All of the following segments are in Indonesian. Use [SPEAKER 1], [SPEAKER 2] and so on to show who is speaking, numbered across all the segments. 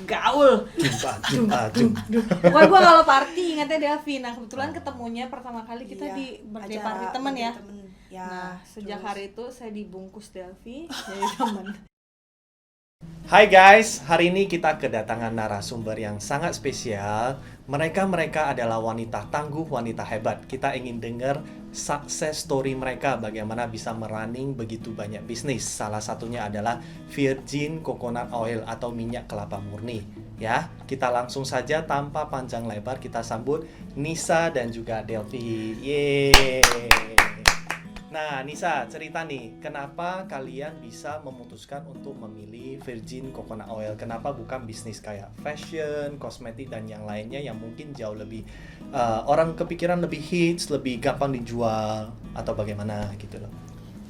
[SPEAKER 1] gaul. Pokoknya gue kalau party ingatnya Delvi. Nah kebetulan ketemunya pertama kali kita di birthday party temen ya. Nah sejak hari itu saya dibungkus Delvi jadi temen.
[SPEAKER 2] Hai guys, hari ini kita kedatangan narasumber yang sangat spesial. Mereka adalah wanita tangguh, wanita hebat. Kita ingin dengar success story mereka, bagaimana bisa merunning begitu banyak bisnis. Salah satunya adalah Virgin Coconut Oil atau minyak kelapa murni. Ya, kita langsung saja tanpa panjang lebar kita sambut Nisa dan juga Delvi. Yeay. Nah, Nisa, cerita nih, kenapa kalian bisa memutuskan untuk memilih Virgin Coconut Oil? Kenapa bukan bisnis kayak fashion, kosmetik, dan yang lainnya yang mungkin jauh lebih orang kepikiran lebih hits, lebih gampang dijual, atau bagaimana gitu loh?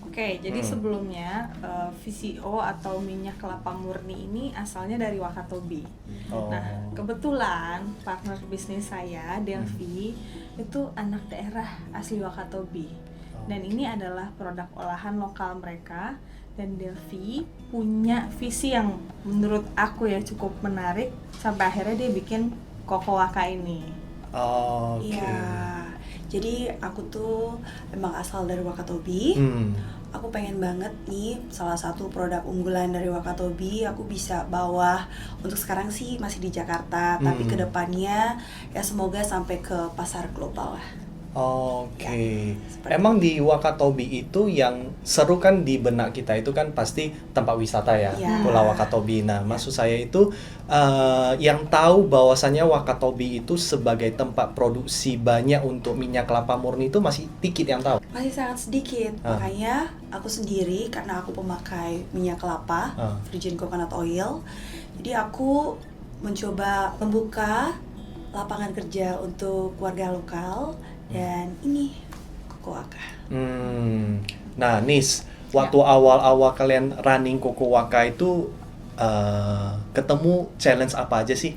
[SPEAKER 1] Oke, jadi sebelumnya VCO atau minyak kelapa murni ini asalnya dari Wakatobi. Nah, kebetulan partner bisnis saya, Delvi, itu anak daerah asli Wakatobi. Dan ini adalah produk olahan lokal mereka. Dan Delvi punya visi yang menurut aku ya cukup menarik. Sampai akhirnya dia bikin Coco Waka ini.
[SPEAKER 3] Iya, jadi aku tuh emang asal dari Wakatobi. Aku pengen banget nih salah satu produk unggulan dari Wakatobi aku bisa bawa. Untuk sekarang sih masih di Jakarta, tapi kedepannya ya semoga sampai ke pasar global lah.
[SPEAKER 2] Oke. Emang di Wakatobi itu yang seru kan di benak kita itu kan pasti tempat wisata ya, Pulau Wakatobi. Nah, maksud saya itu yang tahu bahwasannya Wakatobi itu sebagai tempat produksi banyak untuk minyak kelapa murni itu masih dikit yang tahu.
[SPEAKER 3] Masih sangat sedikit, makanya aku sendiri karena aku pemakai minyak kelapa, Virgin Coconut Oil. Jadi aku mencoba membuka lapangan kerja untuk warga lokal. Dan ini Coco Waka.
[SPEAKER 2] Nah, Nis, waktu awal-awal kalian running Coco Waka itu ketemu challenge apa aja sih?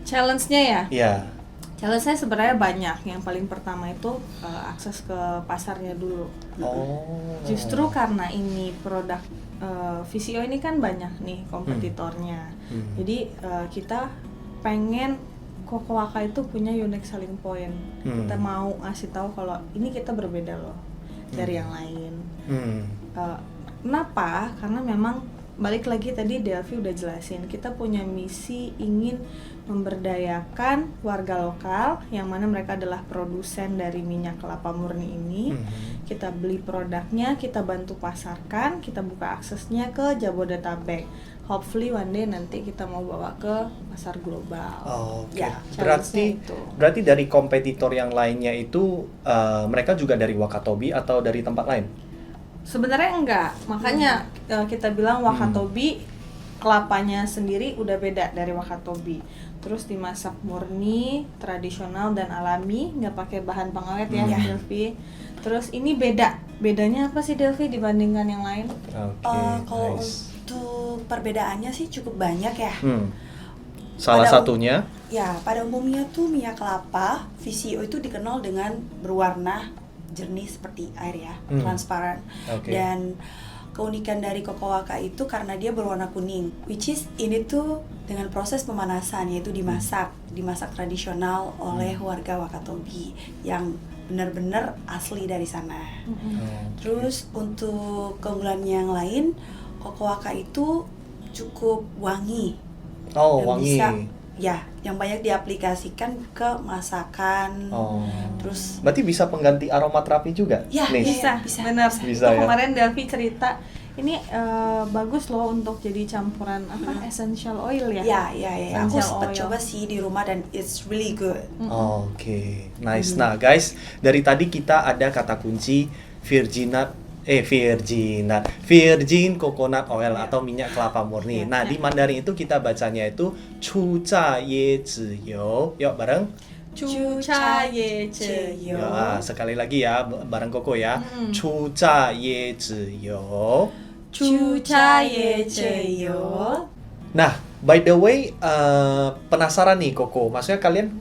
[SPEAKER 1] Challenge-nya ya?
[SPEAKER 2] Iya.
[SPEAKER 1] Challenge-nya sebenarnya banyak. Yang paling pertama itu akses ke pasarnya dulu. Justru karena ini produk VCO ini kan banyak nih kompetitornya. Jadi kita pengen Coco Waka itu punya unique selling point. Kita mau ngasih tahu kalau ini kita berbeda loh dari yang lain. Kenapa? Karena memang balik lagi tadi Delvi udah jelasin, kita punya misi ingin memberdayakan warga lokal yang mana mereka adalah produsen dari minyak kelapa murni ini. Kita beli produknya, kita bantu pasarkan, kita buka aksesnya ke Jabodetabek. Hopefully one day nanti kita mau bawa ke pasar global.
[SPEAKER 2] Ya, berarti dari kompetitor yang lainnya itu mereka juga dari Wakatobi atau dari tempat lain?
[SPEAKER 1] Sebenarnya enggak, makanya kita bilang Wakatobi kelapanya sendiri udah beda dari Wakatobi. Terus dimasak murni, tradisional dan alami, nggak pakai bahan pengawet ya, Delvi. Terus ini bedanya apa sih Delvi dibandingkan yang lain?
[SPEAKER 3] Kalau untuk perbedaannya sih cukup banyak ya.
[SPEAKER 2] Salah satunya?
[SPEAKER 3] Ya, pada umumnya tuh minyak kelapa VCO itu dikenal dengan berwarna jernih seperti air ya, transparan. Dan keunikan dari Coco Waka itu karena dia berwarna kuning, which is ini tuh dengan proses pemanasan, yaitu dimasak tradisional oleh warga Wakatobi yang benar-benar asli dari sana. Terus untuk keunggulan yang lain, Coco Waka itu cukup wangi.
[SPEAKER 2] Wangi.
[SPEAKER 3] Yang banyak diaplikasikan ke masakan. Terus
[SPEAKER 2] berarti bisa pengganti aromaterapi juga?
[SPEAKER 1] Ya, bisa. Benar.
[SPEAKER 2] Bisa,
[SPEAKER 1] ya? Kemarin Delvi cerita, ini bagus loh untuk jadi campuran essential oil ya?
[SPEAKER 3] Ya. Aku sempat coba sih di rumah dan it's really good.
[SPEAKER 2] Nice. Nah guys, dari tadi kita ada kata kunci Virgin Coconut Oil atau minyak kelapa murni. Nah, di Mandarin itu kita bacanya itu Chu Cha Ye Zhi You. Yuk bareng.
[SPEAKER 1] Chu Cha Ye Zhi You.
[SPEAKER 2] Sekali lagi ya, bareng Koko ya. Chu Cha Ye Zhi You.
[SPEAKER 1] Chu Cha Ye Zhi You.
[SPEAKER 2] Nah, by the way, penasaran nih Koko. Maksudnya kalian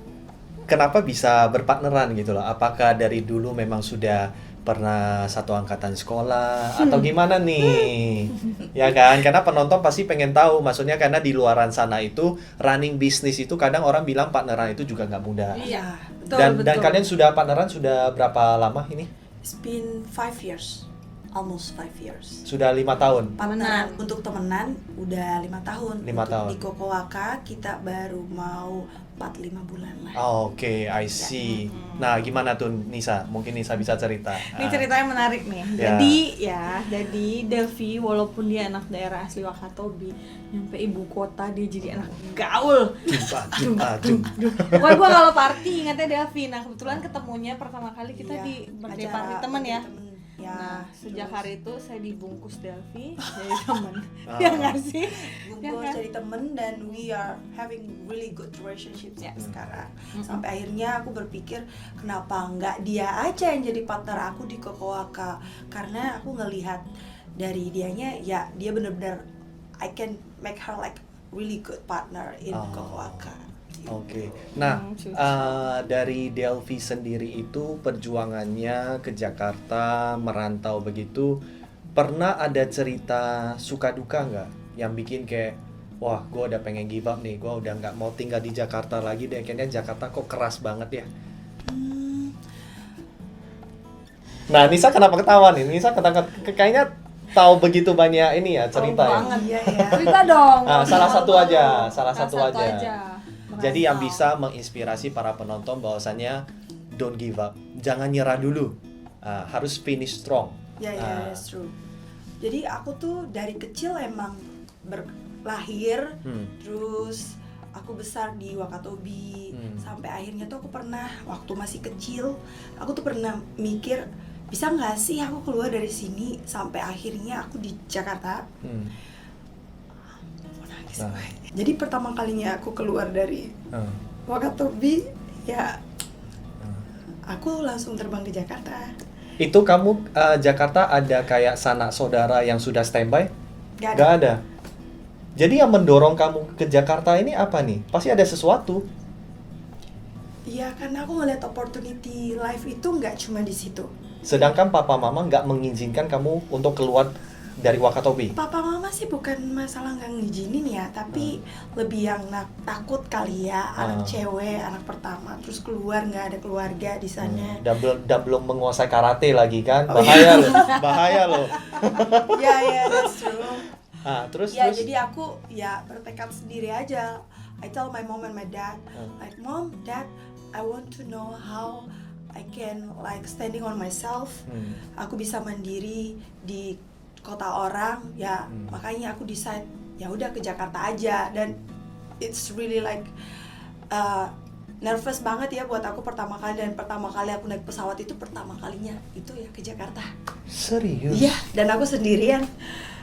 [SPEAKER 2] kenapa bisa berpartneran gitu loh? Apakah dari dulu memang sudah pernah satu angkatan sekolah atau gimana nih? Ya kan? Karena penonton pasti pengen tahu, maksudnya karena di luaran sana itu running bisnis itu kadang orang bilang partneran itu juga nggak mudah.
[SPEAKER 1] Iya, betul,
[SPEAKER 2] Dan
[SPEAKER 1] betul.
[SPEAKER 2] kalian sudah partneran sudah berapa lama ini?
[SPEAKER 3] It's been 5 years, almost 5 years.
[SPEAKER 2] Sudah 5 tahun.
[SPEAKER 3] Partneran untuk temenan udah 5 tahun.
[SPEAKER 2] 5
[SPEAKER 3] Untuk
[SPEAKER 2] tahun.
[SPEAKER 3] di Kokowaka kita baru mau 4-5 bulan lah.
[SPEAKER 2] Oke, I see. Nah, gimana tuh Nisa? Mungkin Nisa bisa cerita.
[SPEAKER 1] Ini ceritanya menarik nih.
[SPEAKER 2] Ya.
[SPEAKER 1] Jadi Delvi walaupun dia anak daerah asli Wakatobi, nyampe ibu kota dia jadi anak gaul. Pokoknya gue kalau party ingatnya Delvi. Nah kebetulan ketemunya pertama kali kita
[SPEAKER 3] Iya,
[SPEAKER 1] di birthday
[SPEAKER 3] acara
[SPEAKER 1] party temen ya.
[SPEAKER 3] Ya,
[SPEAKER 1] Nah sejak
[SPEAKER 3] terus
[SPEAKER 1] hari itu saya dibungkus Delvi jadi temen. Ya nggak sih? Ya
[SPEAKER 3] bungkus
[SPEAKER 1] kan?
[SPEAKER 3] jadi temen dan we are having really good relationship
[SPEAKER 1] Ya.
[SPEAKER 3] sekarang. Sampai akhirnya aku berpikir kenapa nggak dia aja yang jadi partner aku di Kokowaka, karena aku ngelihat dari dianya ya dia bener-bener I can make her like really good partner in Kokowaka.
[SPEAKER 2] Oke. Nah,
[SPEAKER 1] Susah.
[SPEAKER 2] dari Delvi sendiri itu perjuangannya ke Jakarta, merantau begitu, pernah ada cerita suka duka nggak? Yang bikin kayak, wah, gue udah pengen give up nih, gue udah nggak mau tinggal di Jakarta lagi deh, kayaknya Jakarta kok keras banget ya. Nah, Nisa kenapa ketawa nih? Nisa kayaknya tahu begitu banyak ini ya cerita ya.
[SPEAKER 1] banget.
[SPEAKER 3] Iya ya.
[SPEAKER 1] Cerita dong.
[SPEAKER 2] Salah satu aja, salah
[SPEAKER 1] Salah
[SPEAKER 2] satu
[SPEAKER 1] satu
[SPEAKER 2] aja. Jadi yang bisa menginspirasi para penonton bahwasannya don't give up, jangan nyerah dulu, harus finish strong.
[SPEAKER 3] Ya, that's true. Jadi aku tuh dari kecil emang lahir, terus aku besar di Wakatobi, sampai akhirnya tuh aku pernah waktu masih kecil, aku tuh pernah mikir bisa nggak sih aku keluar dari sini, sampai akhirnya aku di Jakarta.
[SPEAKER 2] Nah.
[SPEAKER 3] Jadi pertama kalinya aku keluar dari Wakatobi, ya aku langsung terbang ke Jakarta.
[SPEAKER 2] Itu kamu Jakarta ada kayak sanak saudara yang sudah standby?
[SPEAKER 3] Gak ada.
[SPEAKER 2] Gak ada. Jadi yang mendorong kamu ke Jakarta ini apa nih? Pasti ada sesuatu.
[SPEAKER 3] Iya, karena aku ngeliat opportunity life itu nggak cuma di situ.
[SPEAKER 2] Sedangkan papa mama nggak mengizinkan kamu untuk keluar dari Wakatobi.
[SPEAKER 3] Papa mama sih bukan masalah nggak ngizinin ya, tapi lebih yang takut kali ya, anak cewek, anak pertama, terus keluar nggak ada keluarga di sana.
[SPEAKER 2] Dan belum menguasai karate lagi kan, bahaya loh, bahaya loh.
[SPEAKER 3] Ya, that's true.
[SPEAKER 2] Terus
[SPEAKER 3] Ya,
[SPEAKER 2] terus.
[SPEAKER 3] jadi aku ya bertekad sendiri aja. I tell my mom and my dad, like, Mom, Dad, I want to know how I can like standing on myself. Aku bisa mandiri di kota orang, ya makanya aku decide ya udah ke Jakarta aja. Dan it's really like nervous banget ya buat aku pertama kali, dan pertama kali aku naik pesawat itu pertama kalinya itu ya ke Jakarta.
[SPEAKER 2] Serius?
[SPEAKER 3] Iya, dan aku sendirian.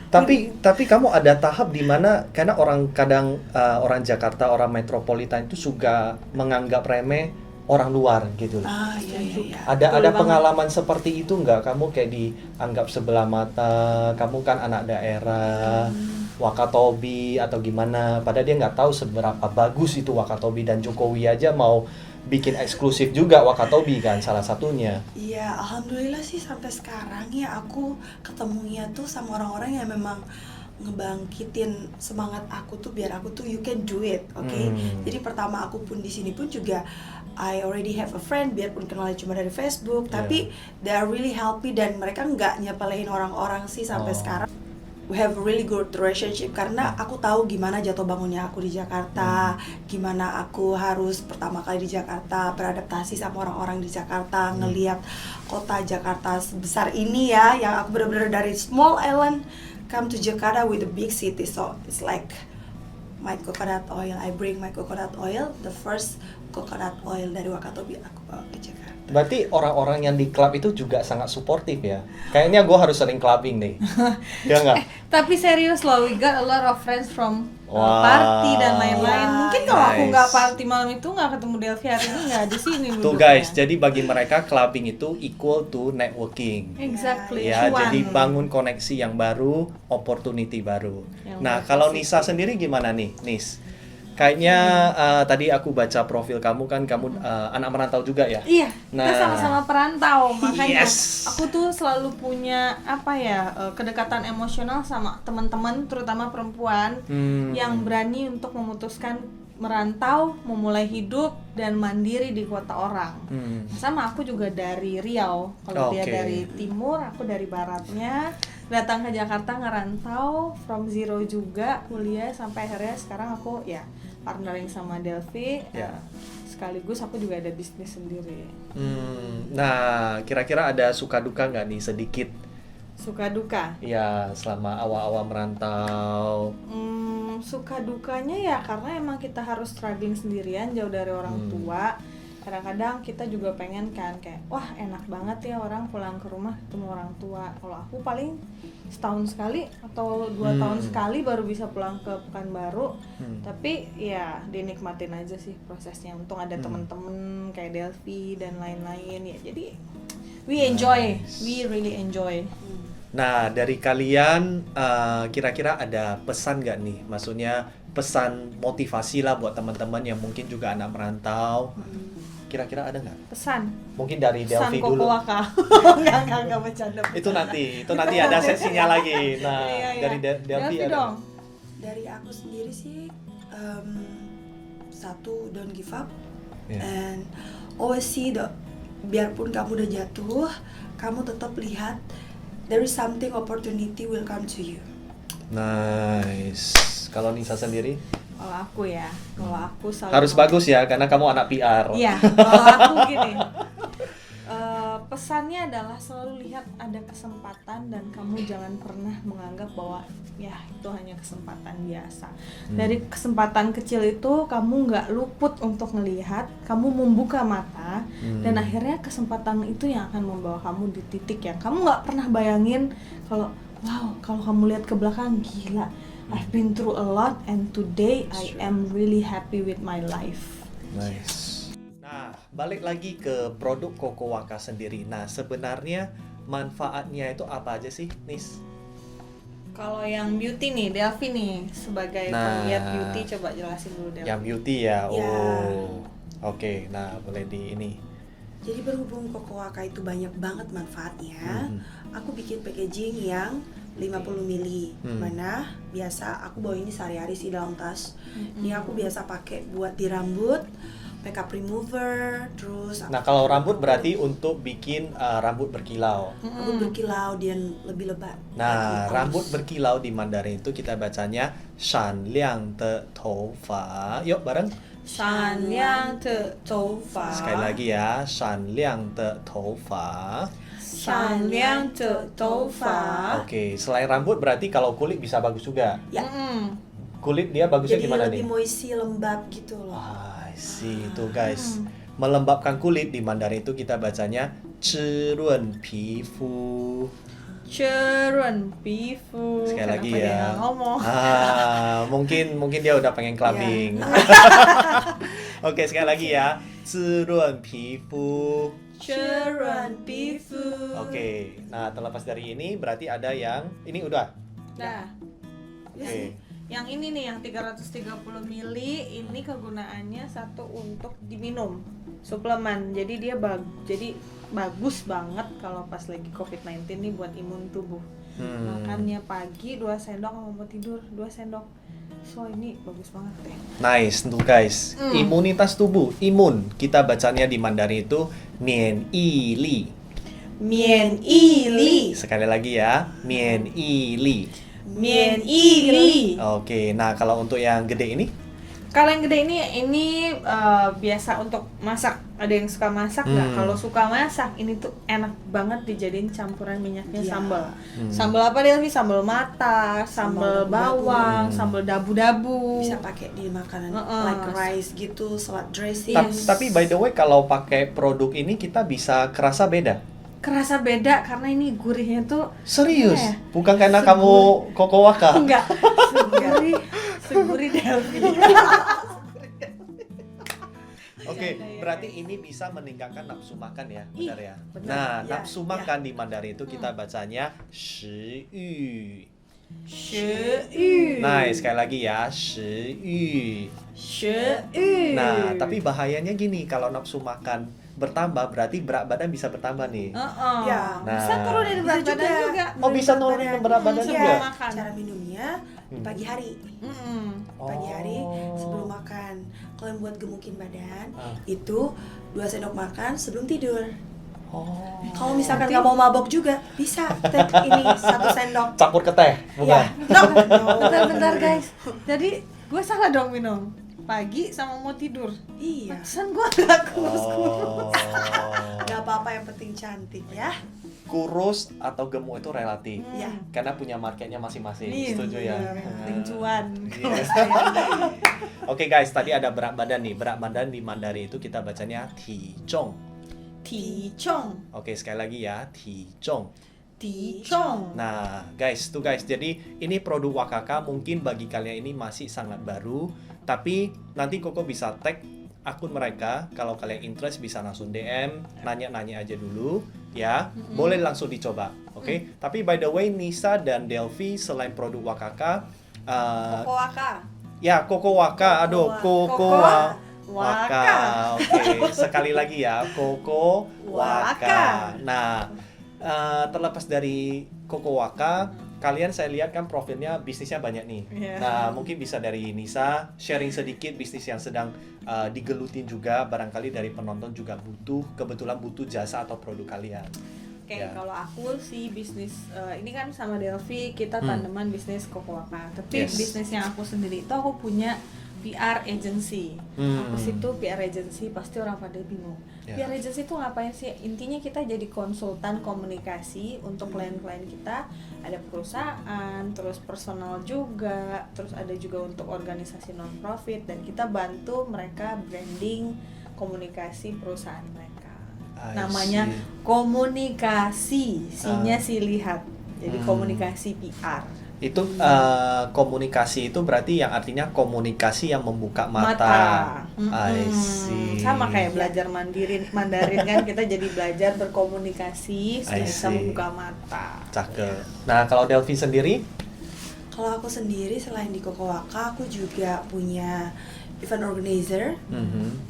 [SPEAKER 2] Tapi kamu ada tahap di mana karena orang kadang orang Jakarta, orang metropolitan itu suka menganggap remeh orang luar gitu.
[SPEAKER 3] Iya.
[SPEAKER 2] Ada pengalaman seperti itu nggak? Kamu kayak dianggap sebelah mata, kamu kan anak daerah, Wakatobi atau gimana? Padahal dia nggak tahu seberapa bagus itu Wakatobi, dan Jokowi aja mau bikin eksklusif juga Wakatobi kan salah satunya.
[SPEAKER 3] Iya, alhamdulillah sih sampai sekarang ya aku ketemunya tuh sama orang-orang yang memang ngebangkitin semangat aku tuh, biar aku tuh you can do it, oke? Jadi pertama aku pun di sini pun juga I already have a friend, biarpun kenalnya cuma dari Facebook, tapi they are really help me, dan mereka nggak nyepelein orang-orang sih sampai sekarang. We have a really good relationship karena aku tahu gimana jatuh bangunnya aku di Jakarta, gimana aku harus pertama kali di Jakarta beradaptasi sama orang-orang di Jakarta, ngelihat kota Jakarta sebesar ini ya, yang aku benar-benar dari small island come to Jakarta with a big city. So it's like my coconut oil, I bring my coconut oil, the first coconut oil dari Wakatobi aku bawa ke Jakarta.
[SPEAKER 2] Berarti orang-orang yang di klub itu juga sangat suportif ya? Kayaknya gue harus sering clubbing nih. Ya nggak?
[SPEAKER 1] Tapi serius loh, we got a lot of friends from
[SPEAKER 2] Wow.
[SPEAKER 1] party dan lain-lain. Mungkin kalau aku
[SPEAKER 2] Nice.
[SPEAKER 1] nggak party malam itu nggak ketemu Delvi hari ini, nggak di sini
[SPEAKER 2] Tuh
[SPEAKER 1] duduknya.
[SPEAKER 2] guys, jadi bagi mereka clubbing itu equal to networking.
[SPEAKER 1] Exactly.
[SPEAKER 2] Ya,
[SPEAKER 1] cuan.
[SPEAKER 2] jadi bangun koneksi yang baru, opportunity baru.
[SPEAKER 1] Yang
[SPEAKER 2] Nah,
[SPEAKER 1] baru
[SPEAKER 2] kalau
[SPEAKER 1] sih.
[SPEAKER 2] Nisa sendiri gimana nih, Nis? Kayaknya tadi aku baca profil kamu kan, kamu anak merantau juga ya?
[SPEAKER 1] Iya,
[SPEAKER 2] Nah.
[SPEAKER 1] kita sama-sama perantau, makanya
[SPEAKER 2] Yes.
[SPEAKER 1] aku tuh selalu punya kedekatan emosional sama teman-teman, terutama perempuan yang berani untuk memutuskan merantau, memulai hidup dan mandiri di kota orang. Sama aku juga dari Riau, kalau dia
[SPEAKER 2] Oke.
[SPEAKER 1] dari timur, aku dari baratnya. Datang ke Jakarta ngerantau from zero juga, kuliah sampai akhirnya sekarang aku ya partnering sama Delphi.
[SPEAKER 2] Ya.
[SPEAKER 1] Sekaligus aku juga ada bisnis sendiri.
[SPEAKER 2] Nah, kira-kira ada suka duka nggak nih sedikit?
[SPEAKER 1] Suka duka?
[SPEAKER 2] Ya, selama awal-awal merantau.
[SPEAKER 1] Suka dukanya ya karena emang kita harus struggling sendirian jauh dari orang tua. Kadang-kadang kita juga pengen kan kayak, wah enak banget ya orang pulang ke rumah ketemu orang tua. Kalau aku paling setahun sekali atau 2 tahun sekali baru bisa pulang ke Pekanbaru. Tapi ya dinikmatin aja sih prosesnya. Untung ada temen-temen kayak Delphi dan lain-lain ya. Jadi we enjoy, we really enjoy.
[SPEAKER 2] Nah, dari kalian kira-kira ada pesan nggak nih? Maksudnya pesan motivasi lah buat teman-teman yang mungkin juga anak merantau. Kira-kira ada nggak?
[SPEAKER 1] Pesan
[SPEAKER 2] Mungkin dari Delphi
[SPEAKER 1] Pesan
[SPEAKER 2] dulu.
[SPEAKER 1] Kokowaka. Enggak bercanda.
[SPEAKER 2] Itu nanti ada sesinya lagi. Nah,
[SPEAKER 1] Iya.
[SPEAKER 2] dari Delphi
[SPEAKER 1] Delphi
[SPEAKER 2] ada.
[SPEAKER 1] dong.
[SPEAKER 3] Dari aku sendiri sih, satu, don't give up,
[SPEAKER 2] Yeah.
[SPEAKER 3] and always see biarpun kamu udah jatuh, kamu tetap lihat there is something, opportunity will come to you.
[SPEAKER 2] Nice. Kalau Nisa sendiri
[SPEAKER 1] Kalau aku selalu
[SPEAKER 2] harus bagus ya, karena kamu anak PR.
[SPEAKER 1] Iya, kalau aku gini. Pesannya adalah selalu lihat ada kesempatan dan kamu jangan pernah menganggap bahwa ya itu hanya kesempatan biasa. Dari kesempatan kecil itu kamu nggak luput untuk ngelihat, kamu membuka mata dan akhirnya kesempatan itu yang akan membawa kamu di titik yang kamu nggak pernah bayangin. Kalau kamu lihat ke belakang, gila, I've been through a lot and today I am really happy with my life.
[SPEAKER 2] Nice. Nah, balik lagi ke produk Kokowaka sendiri. Nah, sebenarnya manfaatnya itu apa aja sih, Nis?
[SPEAKER 1] Kalau yang beauty nih, Delphi nih sebagai penggiat beauty, coba jelasin dulu Delphi.
[SPEAKER 2] Yang beauty ya.
[SPEAKER 3] Ya.
[SPEAKER 2] Oh. Oke, nah boleh di ini.
[SPEAKER 3] Jadi berhubung Kokowaka itu banyak banget manfaatnya, aku bikin packaging yang 50 mili, mana biasa aku bawa ini sehari-hari sih dalam tas. Ini aku biasa pakai buat di rambut, makeup remover, terus
[SPEAKER 2] Nah, kalau rambut berarti untuk bikin rambut berkilau.
[SPEAKER 3] rambut berkilau dan lebih lebat.
[SPEAKER 2] Nah,
[SPEAKER 3] Lebih
[SPEAKER 2] rambut
[SPEAKER 3] halus.
[SPEAKER 2] berkilau di Mandarin itu kita bacanya shan liang de tou fa. Yuk bareng.
[SPEAKER 1] 闪亮的头发
[SPEAKER 2] Sekali lagi ya, shan liang de tou fa.
[SPEAKER 1] 闪亮的头发
[SPEAKER 2] Oke, selain rambut berarti kalau kulit bisa bagus juga.
[SPEAKER 3] Ya,
[SPEAKER 2] Kulit dia bagusnya
[SPEAKER 3] jadi
[SPEAKER 2] gimana
[SPEAKER 3] lebih
[SPEAKER 2] nih?
[SPEAKER 3] moisty, lembab gitu loh.
[SPEAKER 2] I see, itu guys. Melembabkan kulit di Mandarin itu kita bacanya 滋润皮肤.
[SPEAKER 1] 滋润皮肤
[SPEAKER 2] Sekali lagi
[SPEAKER 1] Kenapa dia
[SPEAKER 2] ya.
[SPEAKER 1] nggak ngomong?
[SPEAKER 2] Mungkin dia udah pengen clubbing. Oke, sekali lagi ya. 滋润皮肤.
[SPEAKER 1] 滋润皮肤
[SPEAKER 2] Oke. Nah, terlepas dari ini berarti ada yang ini udah.
[SPEAKER 1] Nah,
[SPEAKER 2] Oke.
[SPEAKER 1] yang ini nih yang 330 ml ini kegunaannya satu untuk diminum suplemen. Jadi dia bagus banget kalau pas lagi COVID-19 nih buat imun tubuh. Makannya pagi 2 sendok, kalau mau tidur 2 sendok. So ini bagus banget deh.
[SPEAKER 2] Nice tuh guys. Imunitas tubuh, imun. Kita bacanya di Mandarin itu mian yi li.
[SPEAKER 3] Mian yi li.
[SPEAKER 2] Sekali lagi ya, mian yi li.
[SPEAKER 3] Mian yi li.
[SPEAKER 2] Oke, nah kalau untuk yang gede ini?
[SPEAKER 1] Kalau yang gede ini biasa untuk masak. Ada yang suka masak nggak? Kalau suka masak, ini tuh enak banget dijadiin campuran minyaknya
[SPEAKER 3] Iya.
[SPEAKER 1] sambal. Sambal apa Delphi? Sambal mata, sambal bawang, sambal dabu-dabu.
[SPEAKER 3] Bisa pakai di makanan
[SPEAKER 1] Heeh.
[SPEAKER 3] like rice gitu, salad dressing.
[SPEAKER 2] Tapi by the way kalau pakai produk ini kita bisa kerasa beda.
[SPEAKER 1] Kerasa beda karena ini gurihnya tuh
[SPEAKER 2] Serius?
[SPEAKER 1] Iya.
[SPEAKER 2] Bukan karena kamu Kokowaka?
[SPEAKER 1] enggak segurih Delphi.
[SPEAKER 2] Oke, berarti ini bisa meningkatkan nafsu makan ya, benar ya?
[SPEAKER 1] benar.
[SPEAKER 2] Nah,
[SPEAKER 3] Ya,
[SPEAKER 2] nafsu
[SPEAKER 3] ya.
[SPEAKER 2] makan di Mandarin itu kita bacanya shi yu.
[SPEAKER 1] Shi
[SPEAKER 2] Nice, sekali lagi ya, shi Nah, tapi bahayanya gini, kalau nafsu makan bertambah berarti berat badan bisa bertambah nih.
[SPEAKER 3] Ya,
[SPEAKER 1] Bisa turunin berat
[SPEAKER 3] bisa
[SPEAKER 1] badan juga.
[SPEAKER 2] Oh, bisa nurunin berat badan
[SPEAKER 1] Sebelum
[SPEAKER 2] juga.
[SPEAKER 1] makan.
[SPEAKER 3] Cara minumnya di pagi hari. Pagi hari sebelum makan. Kalau yang buat gemukin badan itu 2 sendok makan sebelum tidur. Kalau misalkan nggak mau mabok juga bisa teh ini 1 sendok.
[SPEAKER 2] Campur ke teh, bukan?
[SPEAKER 1] Bentar guys. Jadi gue salah dong minum pagi sama mau tidur.
[SPEAKER 3] Iya.
[SPEAKER 1] Pesan gue gak kurus-kurus.
[SPEAKER 3] Nggak apa-apa, yang penting cantik ya.
[SPEAKER 2] Kurus atau gemuk itu relatif.
[SPEAKER 3] Ya.
[SPEAKER 2] Karena punya marketnya masing-masing. Setuju ya?
[SPEAKER 1] Penting cuan.
[SPEAKER 2] Yes. Oke guys, tadi ada berat badan nih. Berat badan di Mandarin itu kita bacanya Tichong.
[SPEAKER 1] Tichong.
[SPEAKER 2] Oke, sekali lagi ya, Tichong.
[SPEAKER 1] Tichong.
[SPEAKER 2] Nah, guys, tuh guys, jadi ini produk Wakaka mungkin bagi kalian ini masih sangat baru, tapi nanti Koko bisa tag akun mereka. Kalau kalian interest bisa langsung DM, nanya-nanya aja dulu, ya. Boleh langsung dicoba, oke? Tapi by the way, Nisa dan Delphi selain produk Wakaka,
[SPEAKER 1] Kokowaka.
[SPEAKER 2] ya Koko Waka, aduh, Koko Waka. Oke, sekali lagi ya, Koko Waka. Nah, terlepas dari Koko Waka, kalian saya lihat kan profilnya bisnisnya banyak nih.
[SPEAKER 1] Yeah.
[SPEAKER 2] Nah, mungkin bisa dari Nisa sharing sedikit bisnis yang sedang digelutin juga, barangkali dari penonton juga kebetulan butuh jasa atau produk kalian.
[SPEAKER 1] Oke,
[SPEAKER 2] Ya.
[SPEAKER 1] kalau aku sih bisnis ini kan sama Delphi kita tandeman bisnis Kokowaka. Tapi
[SPEAKER 2] Yes.
[SPEAKER 1] bisnis yang aku sendiri itu aku punya PR agency. Apa sih itu PR agency? Pasti orang pada bingung.
[SPEAKER 2] Ya.
[SPEAKER 1] PR agency itu ngapain sih? Intinya kita jadi konsultan komunikasi untuk klien-klien kita. Ada perusahaan, terus personal juga, terus ada juga untuk organisasi non-profit, dan kita bantu mereka branding komunikasi perusahaan mereka.
[SPEAKER 2] I
[SPEAKER 1] Namanya
[SPEAKER 2] see.
[SPEAKER 1] komunikasi, sinya sih lihat. Jadi komunikasi PR.
[SPEAKER 2] Itu komunikasi itu berarti yang artinya komunikasi yang membuka mata. I see.
[SPEAKER 1] Sama kayak belajar Mandarin kan, kita jadi belajar berkomunikasi supaya bisa
[SPEAKER 2] see.
[SPEAKER 1] membuka mata.
[SPEAKER 2] Cakep. Nah, kalau Delphi sendiri?
[SPEAKER 3] Kalau aku sendiri selain di Kokowaka, aku juga punya event organizer.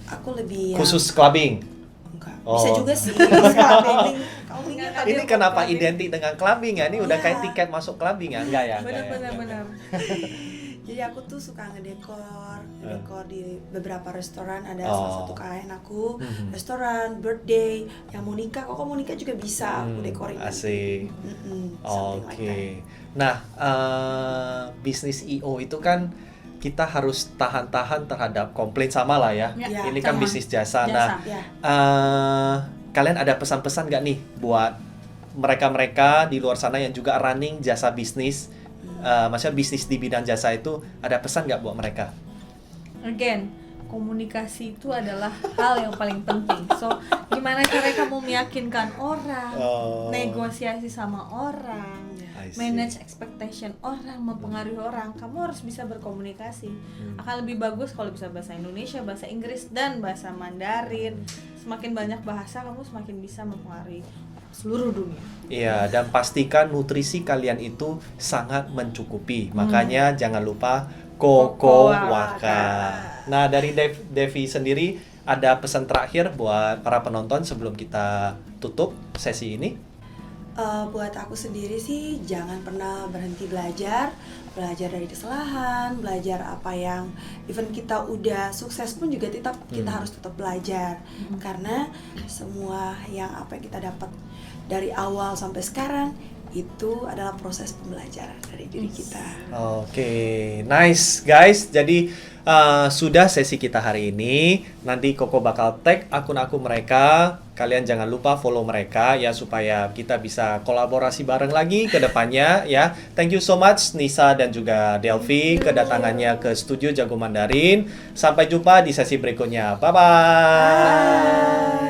[SPEAKER 3] Aku lebih yang-
[SPEAKER 2] Khusus clubbing?
[SPEAKER 3] Enggak.
[SPEAKER 2] Oh.
[SPEAKER 3] Bisa juga sih. Clubbing. Kamu ingat ada
[SPEAKER 2] Ini
[SPEAKER 3] yang
[SPEAKER 2] kenapa
[SPEAKER 3] clubbing?
[SPEAKER 2] identik dengan clubbing ya? Ini udah
[SPEAKER 3] Iya.
[SPEAKER 2] kayak tiket masuk clubbing ya? Enggak ya? Enggak ya?
[SPEAKER 1] Benar-benar.
[SPEAKER 3] Jadi aku tuh suka ngedekor di beberapa restoran. Ada
[SPEAKER 2] Oh.
[SPEAKER 3] salah satu klien aku, restoran, birthday, yang mau nikah. Kok mau nikah juga bisa aku dekorin.
[SPEAKER 2] Asik.
[SPEAKER 3] Something like
[SPEAKER 2] Oke.
[SPEAKER 3] that.
[SPEAKER 2] Nah, bisnis IO itu kan kita harus tahan-tahan terhadap komplain sama lah ya.
[SPEAKER 1] Ya,
[SPEAKER 2] Ini kan
[SPEAKER 1] sama.
[SPEAKER 2] bisnis jasa.
[SPEAKER 1] Jasa.
[SPEAKER 2] Nah,
[SPEAKER 3] Ya.
[SPEAKER 2] kalian ada pesan-pesan nggak nih buat mereka-mereka di luar sana yang juga running jasa bisnis? Maksudnya bisnis di bidang jasa itu ada pesan nggak buat mereka?
[SPEAKER 1] Again, komunikasi itu adalah hal yang paling penting. So, gimana cara kamu meyakinkan orang, negosiasi sama orang,
[SPEAKER 2] I see.
[SPEAKER 1] manage expectation orang, mempengaruhi orang, kamu harus bisa berkomunikasi. Akan lebih bagus kalau bisa bahasa Indonesia, bahasa Inggris, dan bahasa Mandarin. Semakin banyak bahasa, kamu semakin bisa mempengaruhi seluruh dunia.
[SPEAKER 2] Iya, dan pastikan nutrisi kalian itu sangat mencukupi. Makanya jangan lupa Koko Waka. Nah, dari Devi sendiri ada pesan terakhir buat para penonton sebelum kita tutup sesi ini?
[SPEAKER 3] Buat aku sendiri sih jangan pernah berhenti belajar dari kesalahan, belajar apa yang even kita udah sukses pun juga kita harus tetap belajar, karena semua yang apa yang kita dapat dari awal sampai sekarang itu adalah proses pembelajaran dari diri kita.
[SPEAKER 2] Oke, nice guys. Jadi sudah sesi kita hari ini. Nanti Koko bakal tag akun-akun mereka. Kalian jangan lupa follow mereka ya supaya kita bisa kolaborasi bareng lagi ke depannya ya. Thank you so much Nisa dan juga Delphi kedatangannya ke studio Jago Mandarin. Sampai jumpa di sesi berikutnya. Bye bye.